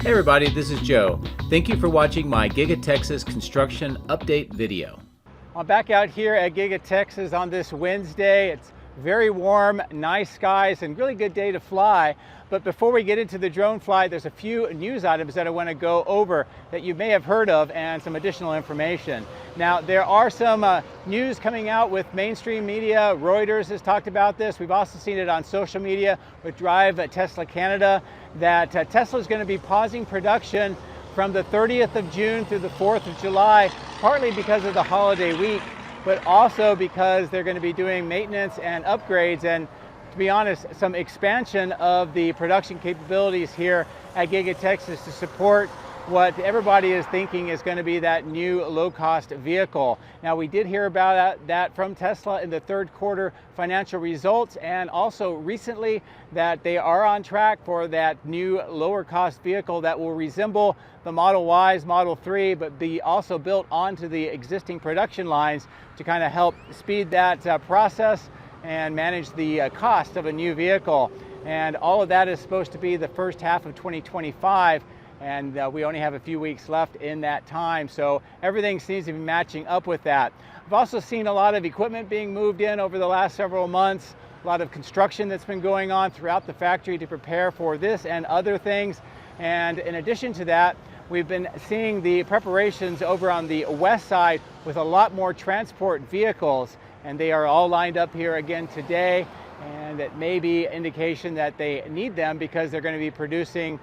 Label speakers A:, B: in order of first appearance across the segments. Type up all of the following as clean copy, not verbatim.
A: Hey everybody, this is Joe. Thank you for watching my Giga Texas construction update video.
B: I'm back out here at Giga Texas on this Wednesday. It's very warm, nice skies, and really good day to fly. But before we get into the drone flight, there's a few news items that I want to go over that you may have heard of and some additional information. Now, there are some news coming out with mainstream media. Reuters has talked about this. We've also seen it on social media with Drive Tesla Canada, that Tesla is going to be pausing production from the 30th of June through the 4th of July, partly because of the holiday week, but also because they're going to be doing maintenance and upgrades and, to be honest, some expansion of the production capabilities here at Giga Texas to support what everybody is thinking is going to be that new low-cost vehicle. Now, we did hear about that from Tesla in the third quarter financial results, and also recently that they are on track for that new lower-cost vehicle that will resemble the Model Ys, Model 3, but be also built onto the existing production lines to kind of help speed that process and manage the cost of a new vehicle. And all of that is supposed to be the first half of 2025. And we only have a few weeks left in that time, so everything seems to be matching up with that. I've also seen a lot of equipment being moved in over the last several months, a lot of construction that's been going on throughout the factory to prepare for this and other things. And in addition to that, we've been seeing the preparations over on the west side with a lot more transport vehicles, and they are all lined up here again today, and it may be indication that they need them because they're going to be producing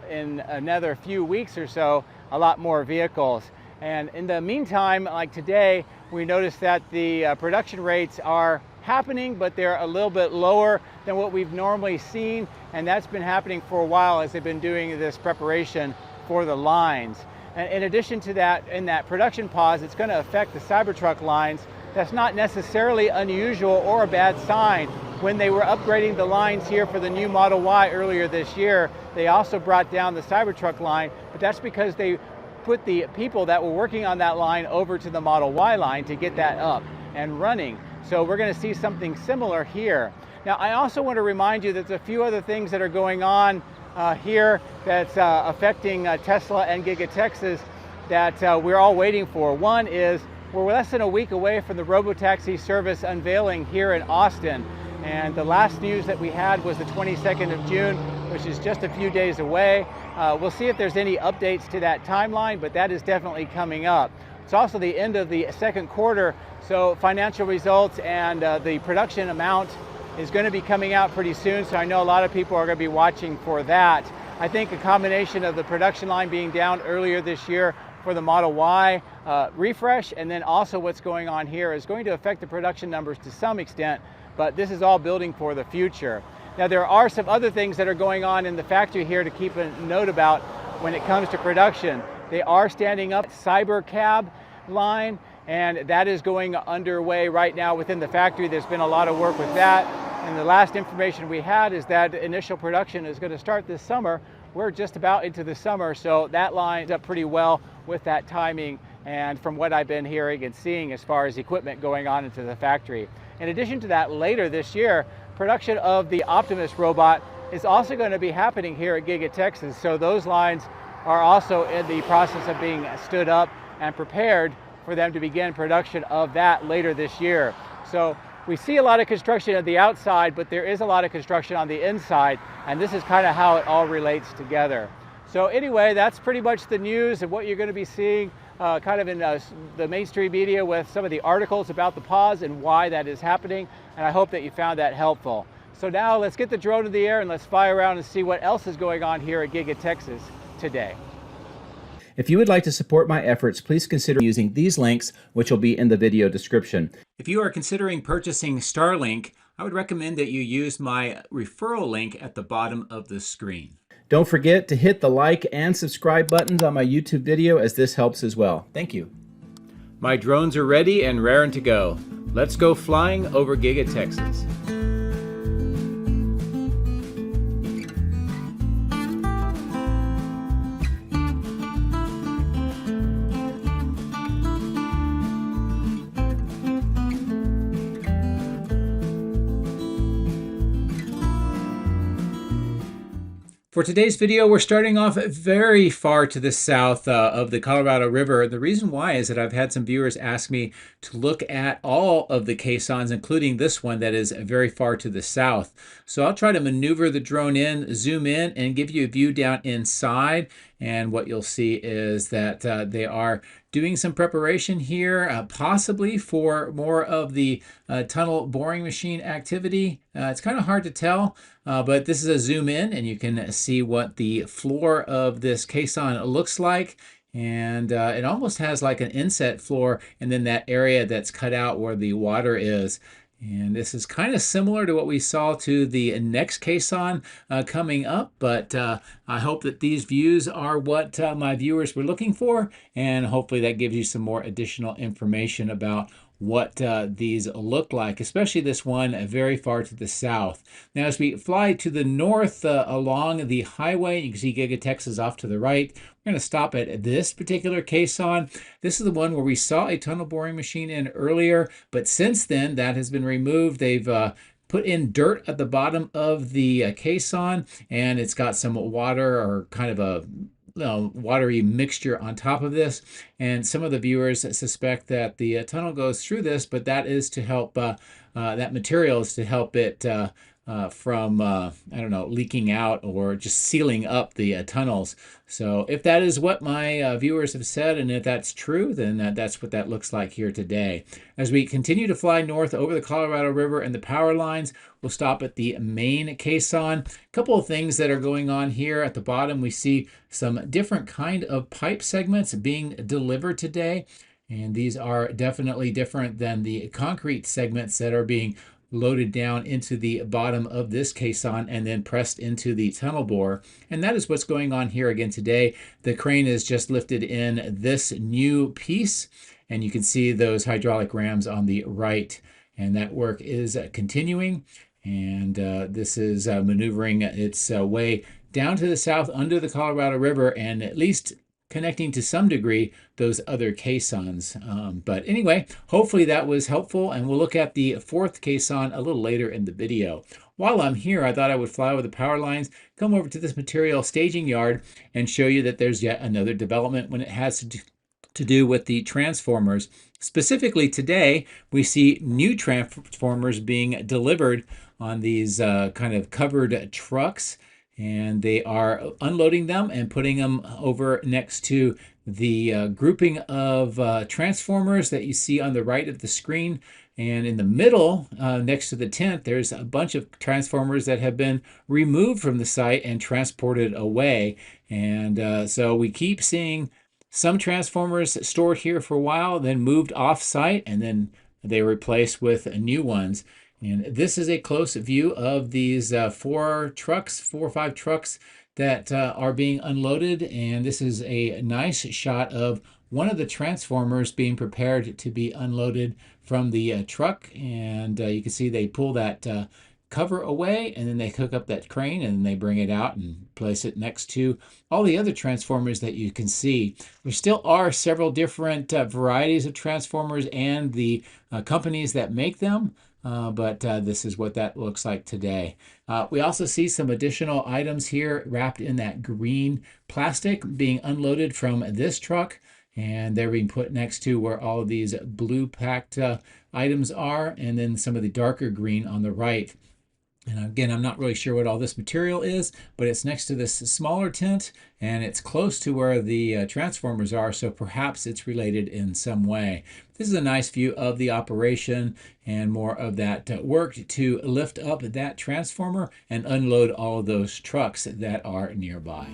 B: in another few weeks or so, a lot more vehicles. And in the meantime, like today, we noticed that the production rates are happening, but they're a little bit lower than what we've normally seen. And that's been happening for a while as they've been doing this preparation for the lines. And in addition to that, in that production pause, it's going to affect the Cybertruck lines. That's not necessarily unusual or a bad sign. When they were upgrading the lines here for the new Model Y earlier this year, they also brought down the Cybertruck line, but that's because they put the people that were working on that line over to the Model Y line to get that up and running. So we're going to see something similar here. Now, I also want to remind you that there's a few other things that are going on here that's affecting Tesla and Giga Texas that we're all waiting for. One is we're less than a week away from the robotaxi service unveiling here in Austin. And the last news that we had was the 22nd of June, which is just a few days away. We'll see if there's any updates to that timeline, but that is definitely coming up. It's also the end of the second quarter, so financial results and the production amount is going to be coming out pretty soon, so I know a lot of people are going to be watching for that. I think a combination of the production line being down earlier this year for the Model Y refresh, and then also what's going on here is going to affect the production numbers to some extent, but this is all building for the future. Now, there are some other things that are going on in the factory here to keep a note about when it comes to production. They are standing up Cybercab line, and that is going underway right now within the factory. There's been a lot of work with that, and the last information we had is that initial production is going to start this summer. We're just about into the summer, so that lines up pretty well with that timing and from what I've been hearing and seeing as far as equipment going on into the factory. In addition to that, later this year, production of the Optimus Robot is also going to be happening here at Giga Texas. So those lines are also in the process of being stood up and prepared for them to begin production of that later this year. So we see a lot of construction at the outside, but there is a lot of construction on the inside, and this is kind of how it all relates together. So anyway, that's pretty much the news and what you're going to be seeing kind of in the mainstream media with some of the articles about the pause and why that is happening, and I hope that you found that helpful. So now let's get the drone in the air and let's fly around and see what else is going on here at Giga Texas today.
A: If you would like to support my efforts, please consider using these links, which will be in the video description. If you are considering purchasing Starlink, I would recommend that you use my referral link at the bottom of the screen. Don't forget to hit the like and subscribe buttons on my YouTube video, as this helps as well. Thank you. My drones are ready and raring to go. Let's go flying over Giga Texas. For today's video, we're starting off very far to the south of the Colorado River. The reason why is that I've had some viewers ask me to look at all of the caissons, including this one that is very far to the south. So I'll try to maneuver the drone in, zoom in, and give you a view down inside. And what you'll see is that they are doing some preparation here, possibly for more of the tunnel boring machine activity. It's kind of hard to tell, but this is a zoom in and you can see what the floor of this caisson looks like. And it almost has like an inset floor and then that area that's cut out where the water is. And this is kind of similar to what we saw to the next caisson coming up, but I hope that these views are what my viewers were looking for, and hopefully that gives you some more additional information about what these look like, especially this one very far to the south. Now, as we fly to the north along the highway, you can see Giga Texas off to the right. We're going to stop at this particular caisson. This is the one where we saw a tunnel boring machine in earlier, but since then that has been removed. They've put in dirt at the bottom of the caisson, and it's got some water or kind of a watery mixture on top of this. And some of the viewers suspect that the tunnel goes through this, but that is to help, that material is to help it from, I don't know, leaking out or just sealing up the tunnels. So if that is what my viewers have said, and if that's true, then that's what that looks like here today. As we continue to fly north over the Colorado River and the power lines, we'll stop at the main caisson. A couple of things that are going on here. At the bottom, we see some different kind of pipe segments being delivered today. And these are definitely different than the concrete segments that are being loaded down into the bottom of this caisson and then pressed into the tunnel bore. And that is what's going on here again today. The crane is just lifted in this new piece, and you can see those hydraulic rams on the right. And that work is continuing. And this is maneuvering its way down to the south under the Colorado River, and at least connecting to some degree those other caissons. But anyway, hopefully that was helpful, and we'll look at the fourth caisson a little later in the video. While I'm here, I thought I would fly over the power lines, come over to this material staging yard, and show you that there's yet another development when it has to do with the transformers. Specifically today, we see new transformers being delivered on these kind of covered trucks. And they are unloading them and putting them over next to the grouping of transformers that you see on the right of the screen. And in the middle, next to the tent, there's a bunch of transformers that have been removed from the site and transported away. And so we keep seeing some transformers stored here for a while, then moved off site, and then they were replaced with new ones. And this is a close view of these 4 or 5 trucks that are being unloaded. And this is a nice shot of one of the transformers being prepared to be unloaded from the truck. And you can see they pull that cover away, and then they hook up that crane, and then they bring it out and place it next to all the other transformers that you can see. There still are several different varieties of transformers and the companies that make them. But this is what that looks like today. We also see some additional items here wrapped in that green plastic being unloaded from this truck, and they're being put next to where all of these blue packed items are, and then some of the darker green on the right. And again, I'm not really sure what all this material is, but it's next to this smaller tent, and it's close to where the transformers are, so perhaps it's related in some way. This is a nice view of the operation and more of that work to lift up that transformer and unload all of those trucks that are nearby.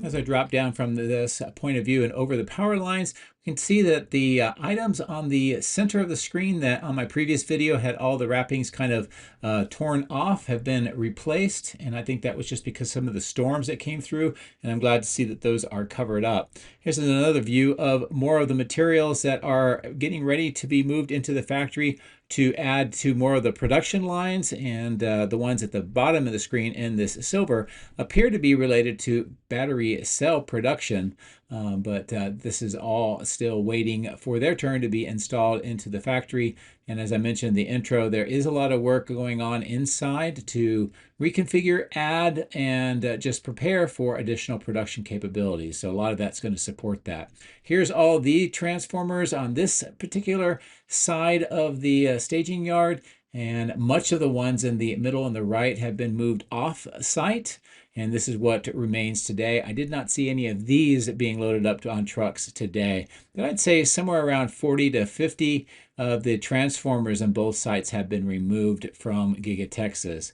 A: As I drop down from this point of view and over the power lines, we can see that the items on the center of the screen that on my previous video had all the wrappings kind of torn off have been replaced. And I think that was just because some of the storms that came through, and I'm glad to see that those are covered up. Here's another view of more of the materials that are getting ready to be moved into the factory to add to more of the production lines, and the ones at the bottom of the screen in this silver appear to be related to battery cell production, but this is all still waiting for their turn to be installed into the factory. And as I mentioned in the intro, there is a lot of work going on inside to reconfigure, add, and just prepare for additional production capabilities. So a lot of that's going to support that. Here's all the transformers on this particular side of the staging yard, and much of the ones in the middle and the right have been moved off site, and this is what remains today. I did not see any of these being loaded up on trucks today, but I'd say somewhere around 40 to 50 of the transformers on both sites have been removed from Giga Texas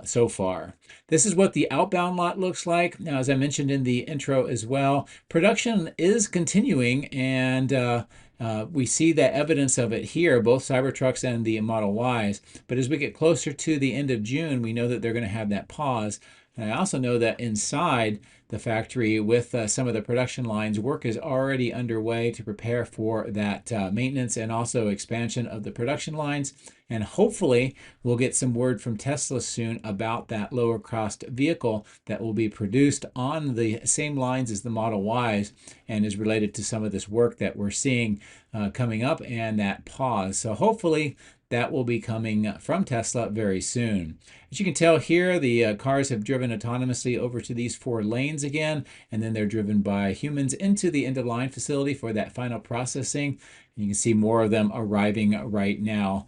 A: so far. This is what the outbound lot looks like. Now, as I mentioned in the intro as well, production is continuing, and we see the evidence of it here, both Cybertrucks and the Model Ys. But as we get closer to the end of June, we know that they're going to have that pause. And I also know that inside the factory with some of the production lines, work is already underway to prepare for that maintenance and also expansion of the production lines. And hopefully we'll get some word from Tesla soon about that lower cost vehicle that will be produced on the same lines as the Model Ys and is related to some of this work that we're seeing coming up and that pause. So hopefully that will be coming from Tesla very soon. As you can tell here, the cars have driven autonomously over to these 4 lanes again, and then they're driven by humans into the end-of-line facility for that final processing. And you can see more of them arriving right now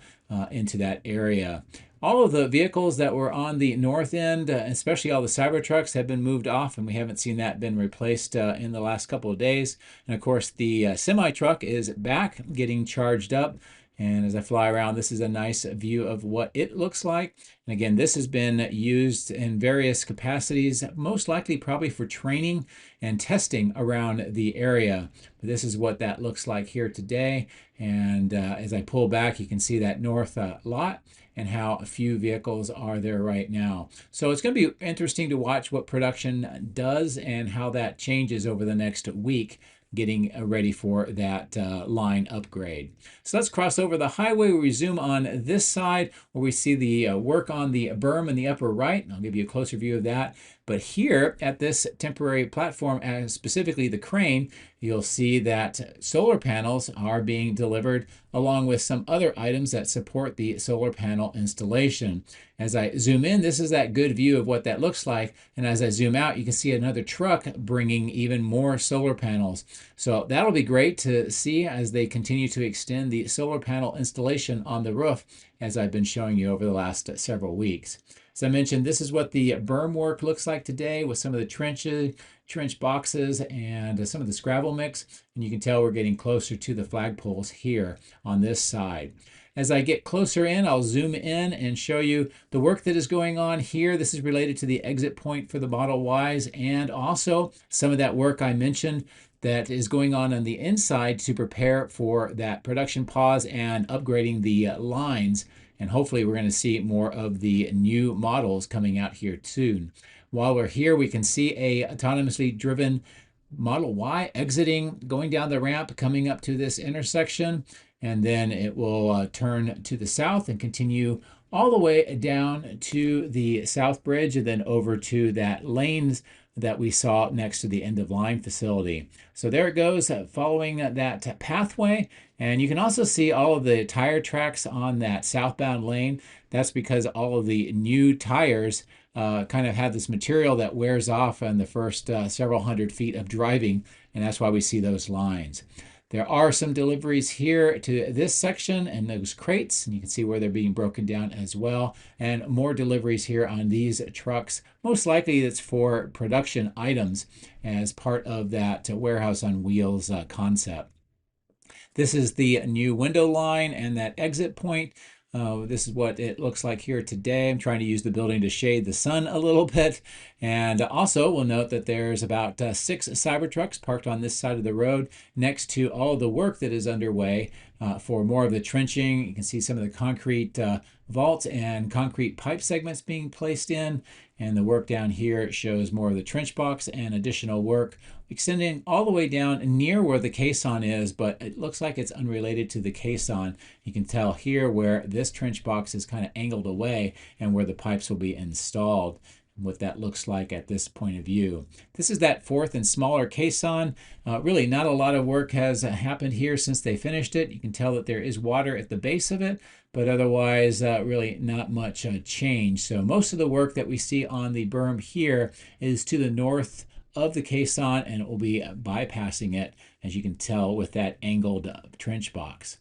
A: into that area. All of the vehicles that were on the north end, especially all the Cybertrucks, have been moved off, and we haven't seen that been replaced in the last couple of days. And of course, the semi-truck is back, getting charged up. And as I fly around, this is a nice view of what it looks like. And again, this has been used in various capacities, most likely probably for training and testing around the area. But this is what that looks like here today. And as I pull back, you can see that north lot and how a few vehicles are there right now. So it's going to be interesting to watch what production does and how that changes over the next week, getting ready for that line upgrade. So let's cross over the highway. We zoom on this side where we see the work on the berm in the upper right. And I'll give you a closer view of that. But here at this temporary platform, and specifically the crane, you'll see that solar panels are being delivered along with some other items that support the solar panel installation. As I zoom in, this is that good view of what that looks like. And as I zoom out, you can see another truck bringing even more solar panels. So that'll be great to see as they continue to extend the solar panel installation on the roof, as I've been showing you over the last several weeks. As I mentioned, this is what the berm work looks like today with some of the trench boxes and some of the scrabble mix. And you can tell we're getting closer to the flagpoles here on this side. As I get closer in, I'll zoom in and show you the work that is going on here. This is related to the exit point for the Model Ys and also some of that work I mentioned that is going on the inside to prepare for that production pause and upgrading the lines. And hopefully we're going to see more of the new models coming out here soon. While we're here, we can see a autonomously driven Model Y exiting, going down the ramp, coming up to this intersection, and then it will turn to the south and continue all the way down to the South Bridge and then over to that lanes that we saw next to the end-of-line facility. So there it goes, following that pathway. And you can also see all of the tire tracks on that southbound lane. That's because all of the new tires kind of have this material that wears off on the first several hundred feet of driving, and that's why we see those lines. There are some deliveries here to this section and those crates, and you can see where they're being broken down as well. And more deliveries here on these trucks. Most likely it's for production items as part of that warehouse on wheels concept. This is the new window line and that exit point This is what it looks like here today. I'm trying to use the building to shade the sun a little bit. And also we'll note that there's about 6 Cybertrucks parked on this side of the road next to all the work that is underway for more of the trenching. You can see some of the concrete vaults and concrete pipe segments being placed in. And the work down here shows more of the trench box and additional work extending all the way down near where the caisson is, but it looks like it's unrelated to the caisson. You can tell here where this trench box is kind of angled away and where the pipes will be installed, what that looks like at this point of view. This is that 4th and smaller caisson. Really not a lot of work has happened here since they finished it. You can tell that there is water at the base of it, but otherwise really not much change. So most of the work that we see on the berm here is to the north of the caisson, and it will be bypassing it, as you can tell with that angled trench box.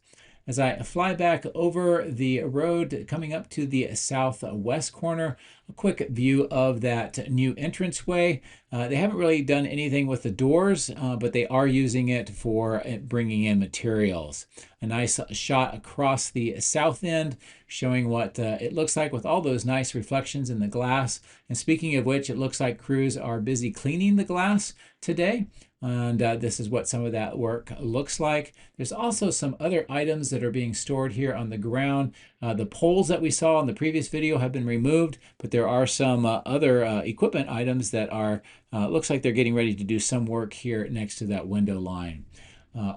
A: As I fly back over the road coming up to the southwest corner, a quick view of that new entranceway. They haven't really done anything with the doors, but they are using it for bringing in materials. A nice shot across the south end showing what it looks like with all those nice reflections in the glass. And speaking of which, it looks like crews are busy cleaning the glass today. And this is what some of that work looks like. There's also some other items that are being stored here on the ground. The poles that we saw in the previous video have been removed, but there are some other equipment items that are, looks like they're getting ready to do some work here next to that window line.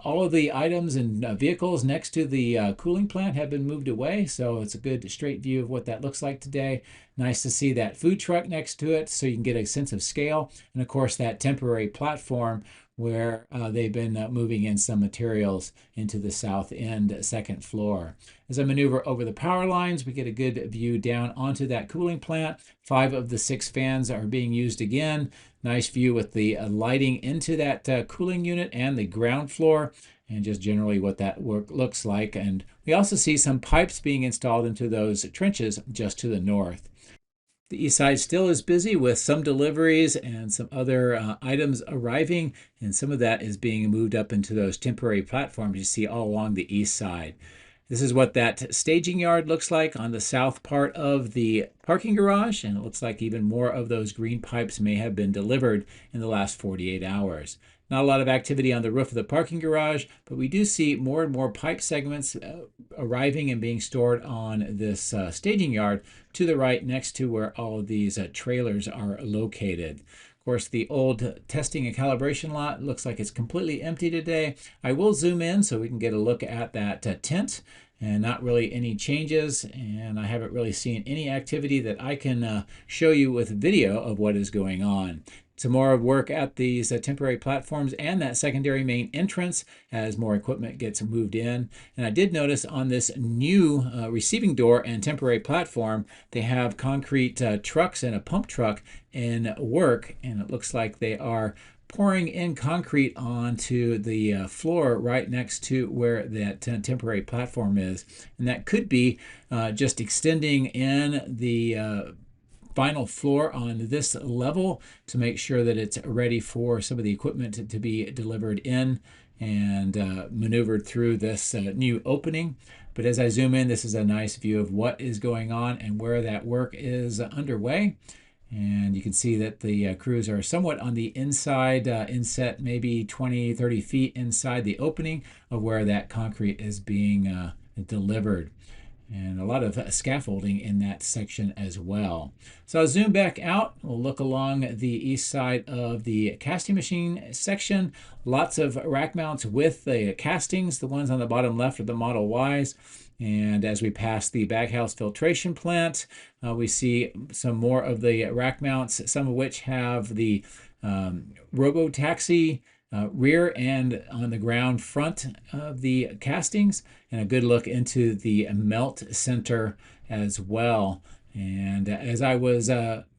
A: All of the items and vehicles next to the cooling plant have been moved away, so it's a good straight view of what that looks like today. Nice to see that food truck next to it so you can get a sense of scale. And of course that temporary platform where they've been moving in some materials into the south end second floor. As I maneuver over the power lines, we get a good view down onto that cooling plant. 5 of the 6 fans are being used again. Nice view with the lighting into that cooling unit and the ground floor, and just generally what that work looks like. And we also see some pipes being installed into those trenches just to the north. The east side still is busy with some deliveries and some other items arriving, and some of that is being moved up into those temporary platforms you see all along the east side. This is what that staging yard looks like on the south part of the parking garage, and it looks like even more of those green pipes may have been delivered in the last 48 hours. Not a lot of activity on the roof of the parking garage, but we do see more and more pipe segments arriving and being stored on this staging yard to the right next to where all of these trailers are located. Of course, the old testing and calibration lot looks like it's completely empty today. I will zoom in so we can get a look at that tent, and not really any changes, and I haven't really seen any activity that I can show you with video of what is going on. Some more work at these temporary platforms and that secondary main entrance as more equipment gets moved in. And I did notice on this new receiving door and temporary platform, they have concrete trucks and a pump truck in work, and it looks like they are pouring in concrete onto the floor right next to where that temporary platform is. And that could be just extending in the final floor on this level to make sure that it's ready for some of the equipment to be delivered in and maneuvered through this new opening. But as I zoom in, this is a nice view of what is going on and where that work is underway. And you can see that the crews are somewhat on the inside, inset maybe 20-30 feet inside the opening of where that concrete is being delivered. And a lot of scaffolding in that section as well. So I'll zoom back out. We'll look along the east side of the casting machine section. Lots of rack mounts with the castings. The ones on the bottom left are the Model Ys. And as we pass the baghouse filtration plant, we see some more of the rack mounts, some of which have the robo-taxi rear and on the ground front of the castings, and a good look into the melt center as well. And as I was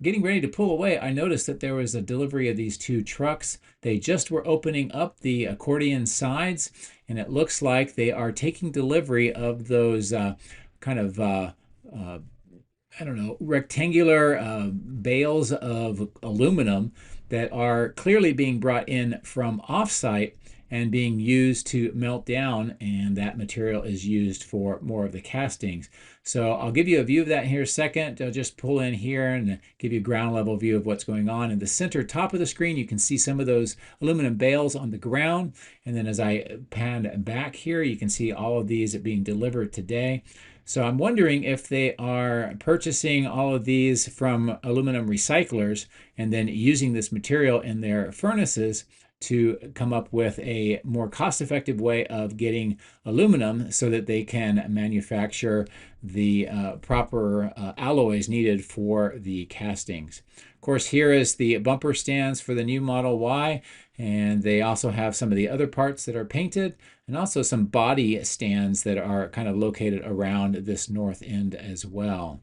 A: getting ready to pull away, I noticed that there was a delivery of these 2 trucks. They just were opening up the accordion sides, and it looks like they are taking delivery of those kind of I don't know, rectangular bales of aluminum that are clearly being brought in from offsite and being used to melt down, and that material is used for more of the castings. So I'll give you a view of that here in a second. I'll just pull in here and give you a ground level view of what's going on. In the center top of the screen, you can see some of those aluminum bales on the ground. And then as I pan back here, you can see all of these being delivered today. So I'm wondering if they are purchasing all of these from aluminum recyclers and then using this material in their furnaces to come up with a more cost-effective way of getting aluminum so that they can manufacture the proper alloys needed for the castings. Of course, here is the bumper stands for the new Model Y, and they also have some of the other parts that are painted, and also some body stands that are kind of located around this north end as well.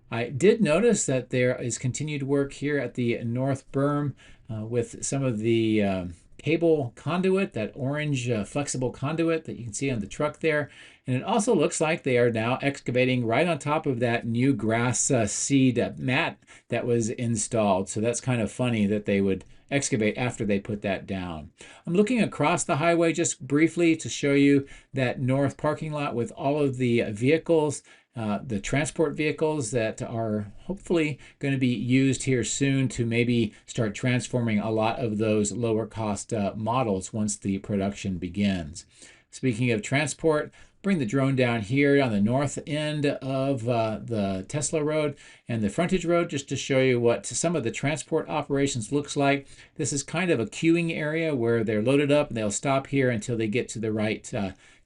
A: I did notice that there is continued work here at the north berm with some of the cable conduit, that orange flexible conduit that you can see on the truck there. And it also looks like they are now excavating right on top of that new grass seed mat that was installed. So that's kind of funny that they would excavate after they put that down. I'm looking across the highway just briefly to show you that north parking lot with all of the vehicles, the transport vehicles that are hopefully going to be used here soon to maybe start transforming a lot of those lower cost models once the production begins. Speaking of transport, bring the drone down here on the north end of the Tesla road and the frontage road just to show you what some of the transport operations looks like. This is kind of a queuing area where they're loaded up and they'll stop here until they get to the right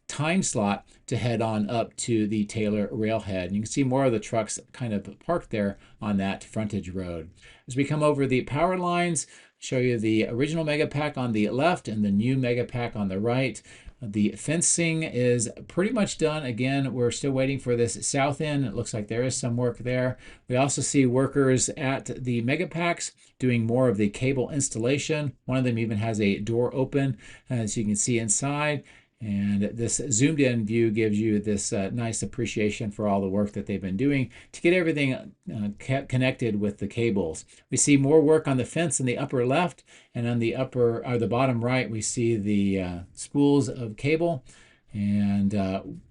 A: time slot to head on up to the Taylor railhead. And you can see more of the trucks kind of parked there on that frontage road. As we come over the power lines, show you the original Megapack on the left and the new Megapack on the right. The fencing is pretty much done. Again, we're still waiting for this south end. It looks like there is some work there. We also see workers at the Megapacks doing more of the cable installation. One of them even has a door open, as you can see inside. And this zoomed in view gives you this nice appreciation for all the work that they've been doing to get everything connected with the cables. We see more work on the fence in the upper left, and on the upper or the bottom right we see the spools of cable. And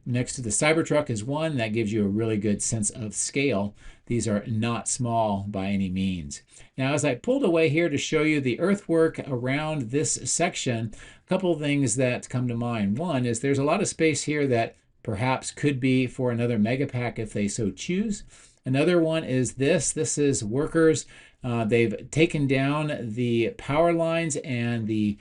A: next to the Cybertruck is one that gives you a really good sense of scale. These are not small by any means. Now, as I pulled away here to show you the earthwork around this section, a couple of things that come to mind. One is there's a lot of space here that perhaps could be for another Megapack if they so choose. Another one is this. This is workers. They've taken down the power lines and the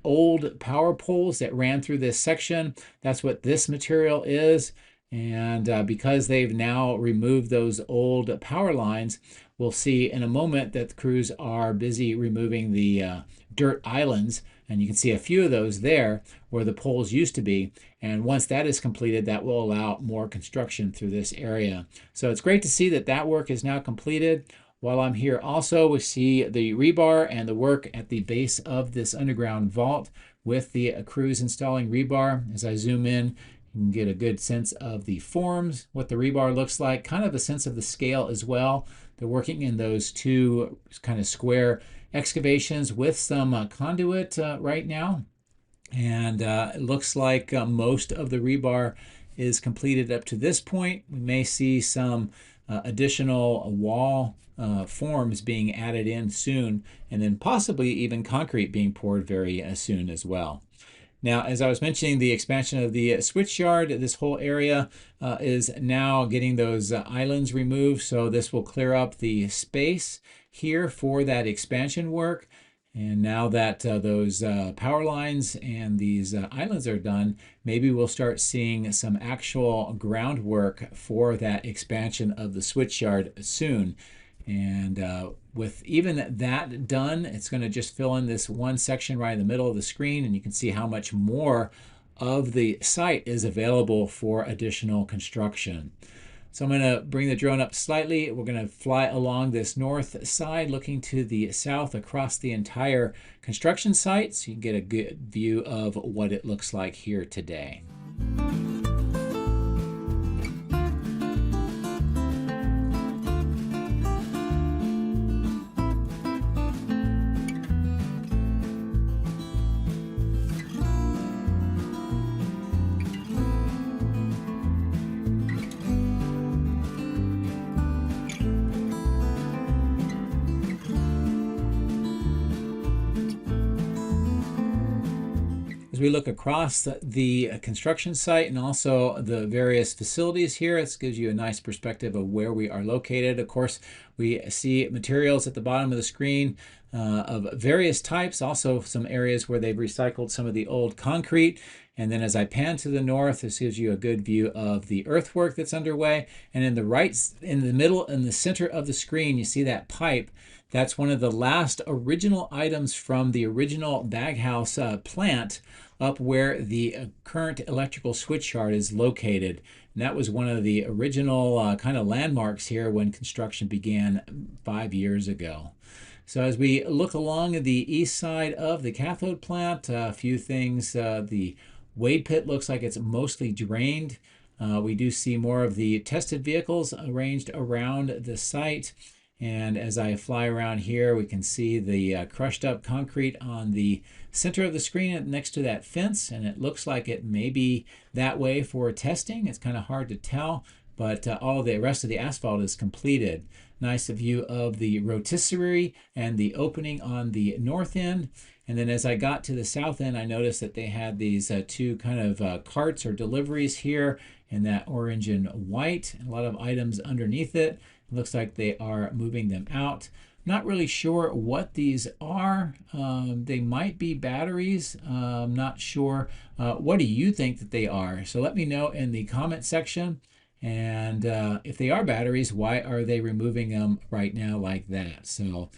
A: old power poles that ran through this section. That's what this material is. And because they've now removed those old power lines, we'll see in a moment that the crews are busy removing the dirt islands. And you can see a few of those there where the poles used to be. And once that is completed, that will allow more construction through this area. So it's great to see that that work is now completed. While I'm here also, we see the rebar and the work at the base of this underground vault with the crews installing rebar. As I zoom in, you can get a good sense of the forms, what the rebar looks like, kind of a sense of the scale as well. They're working in those two kind of square excavations with some conduit right now. And it looks like most of the rebar is completed up to this point. We may see some additional wall forms being added in soon, and then possibly even concrete being poured very soon as well. Now, as I was mentioning, the expansion of the switchyard, this whole area is now getting those islands removed. So this will clear up the space here for that expansion work. And now that those power lines and these islands are done, maybe we'll start seeing some actual groundwork for that expansion of the switchyard soon. And with even that done, it's going to just fill in this one section right in the middle of the screen, and you can see how much more of the site is available for additional construction. So I'm going to bring the drone up slightly. We're going to fly along this north side, looking to the south across the entire construction site, so you can get a good view of what it looks like here today. As we look across the construction site and also the various facilities here, this gives you a nice perspective of where we are located. Of course, we see materials at the bottom of the screen of various types, also some areas where they've recycled some of the old concrete. And then as I pan to the north, this gives you a good view of the earthwork that's underway. And in the middle, in the center of the screen, you see that pipe. That's one of the last original items from the original baghouse plant up where the current electrical switch yard is located. And that was one of the original kind of landmarks here when construction began 5 years ago. So as we look along the east side of the cathode plant, a few things. The wade pit looks like it's mostly drained. We do see more of the tested vehicles arranged around the site. And as I fly around here, we can see the crushed up concrete on the center of the screen next to that fence. And it looks like it may be that way for testing. It's kind of hard to tell, but all the rest of the asphalt is completed. Nice view of the rotisserie and the opening on the north end. And then as I got to the south end, I noticed that they had these two kind of carts or deliveries here in that orange and white. A lot of items underneath it. It looks like they are moving them out. Not really sure what these are. They might be batteries. I'm not sure. What do you think that they are? So let me know in the comment section. And if they are batteries, why are they removing them right now like that? So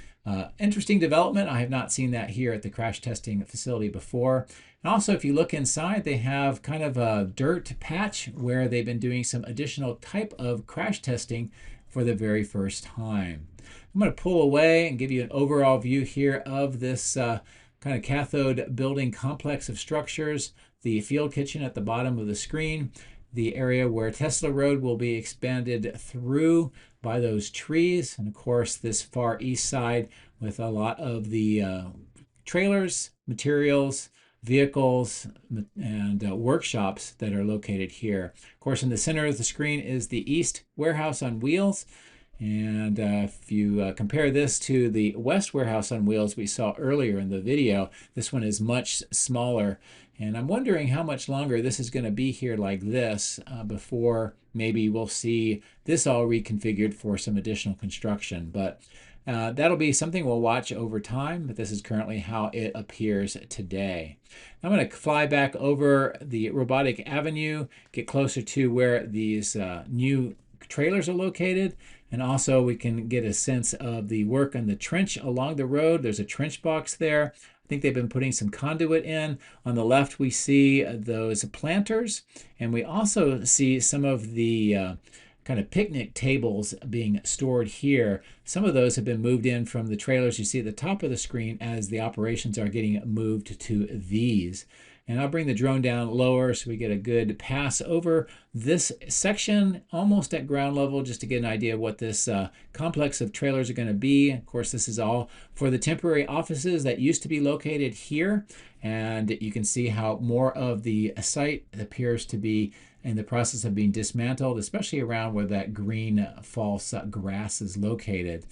A: interesting development. I have not seen that here at the crash testing facility before. And also, if you look inside, they have kind of a dirt patch where they've been doing some additional type of crash testing for the very first time. I'm going to pull away and give you an overall view here of this kind of cathode building complex of structures. The field kitchen at the bottom of the screen, the area where Tesla Road will be expanded through by those trees, and of course this far east side with a lot of the trailers, materials, vehicles, and workshops that are located here. Of course, in the center of the screen is the East Warehouse on Wheels. And if you compare this to the West Warehouse on Wheels we saw earlier in the video, this one is much smaller. And I'm wondering how much longer this is going to be here like this before maybe we'll see this all reconfigured for some additional construction. But that'll be something we'll watch over time, but this is currently how it appears today. I'm going to fly back over the robotic avenue, get closer to where these new trailers are located, and also we can get a sense of the work on the trench along the road. There's a trench box there. I think they've been putting some conduit in. On the left, we see those planters, and we also see some of the kind of picnic tables being stored here. Some of those have been moved in from the trailers you see at the top of the screen as the operations are getting moved to these. And I'll bring the drone down lower so we get a good pass over this section almost at ground level just to get an idea of what this complex of trailers are going to be. Of course, this is all for the temporary offices that used to be located here. And you can see how more of the site appears to be in the process of being dismantled, especially around where that green false grass is located.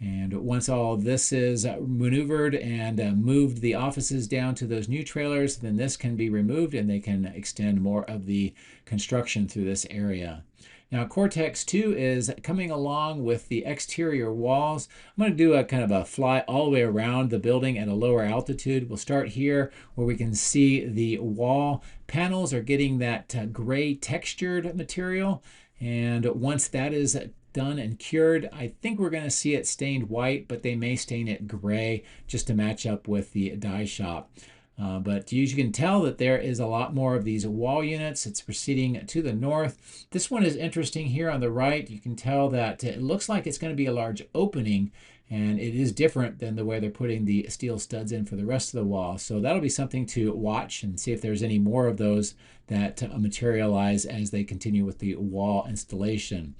A: And once all this is maneuvered and moved the offices down to those new trailers, then this can be removed and they can extend more of the construction through this area. Now, Cortex 2 is coming along with the exterior walls. I'm going to do a kind of a fly all the way around the building at a lower altitude. We'll start here where we can see the wall panels are getting that gray textured material. And once that is done and cured, I think we're going to see it stained white, but they may stain it gray just to match up with the die shop. But you can tell that there is a lot more of these wall units. It's proceeding to the north. This one is interesting here on the right. You can tell that it looks like it's going to be a large opening, and it is different than the way they're putting the steel studs in for the rest of the wall. So that'll be something to watch and see if there's any more of those that materialize as they continue with the wall installation.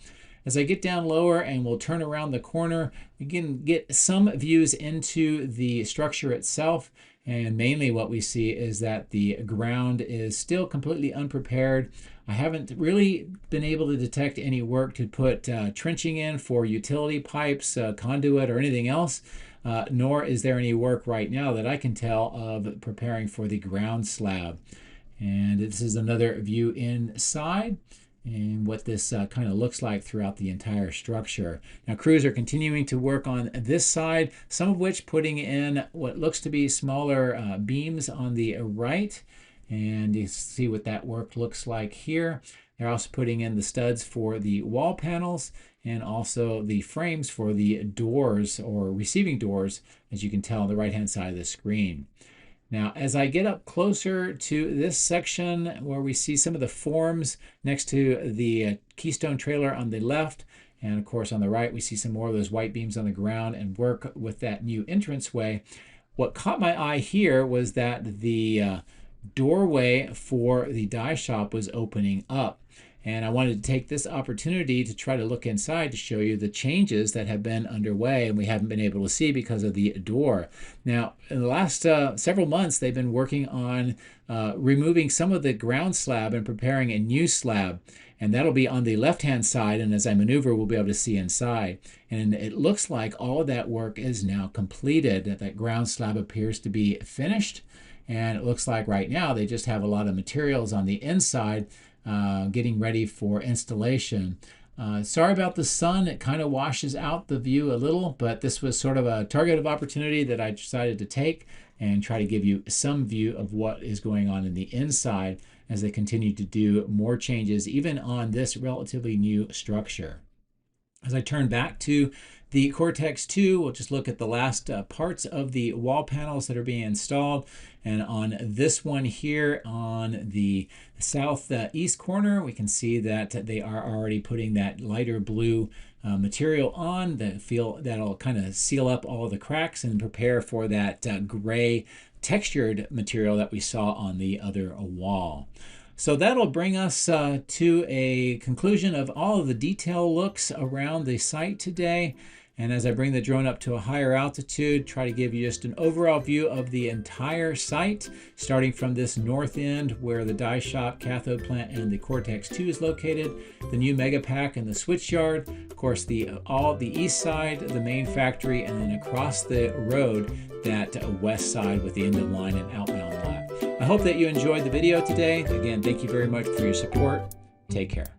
A: As I get down lower and we'll turn around the corner, we can get some views into the structure itself. And mainly what we see is that the ground is still completely unprepared. I haven't really been able to detect any work to put trenching in for utility pipes, conduit, or anything else. nor is there any work right now that I can tell of preparing for the ground slab. And this is another view inside and what this kind of looks like throughout the entire structure. Now crews are continuing to work on this side, some of which putting in what looks to be smaller beams on the right. And you see what that work looks like here. They're also putting in the studs for the wall panels and also the frames for the doors or receiving doors, as you can tell on the right-hand side of the screen. Now, as I get up closer to this section where we see some of the forms next to the Keystone trailer on the left, and of course on the right, we see some more of those white beams on the ground and work with that new entranceway. What caught my eye here was that the doorway for the die shop was opening up. And I wanted to take this opportunity to try to look inside to show you the changes that have been underway and we haven't been able to see because of the door. Now, in the last several months, they've been working on removing some of the ground slab and preparing a new slab. And that'll be on the left-hand side, and as I maneuver, we'll be able to see inside. And it looks like all of that work is now completed, that ground slab appears to be finished. And it looks like right now they just have a lot of materials on the inside getting ready for installation. Sorry about the sun, it kind of washes out the view a little, but this was sort of a target of opportunity that I decided to take and try to give you some view of what is going on in the inside as they continue to do more changes even on this relatively new structure. As I turn back to the Cortex 2, we'll just look at the last parts of the wall panels that are being installed. And on this one here on the southeast corner, we can see that they are already putting that lighter blue material on that'll kind of seal up all of the cracks and prepare for that gray textured material that we saw on the other wall. So that'll bring us to a conclusion of all of the detail looks around the site today. And as I bring the drone up to a higher altitude, try to give you just an overall view of the entire site, starting from this north end where the die shop, cathode plant, and the Cortex 2 is located, the new Megapack and the switch yard, of course the east side, the main factory, and then across the road, that west side with the end of line and outbound lab. I hope that you enjoyed the video today. Again, thank you very much for your support. Take care.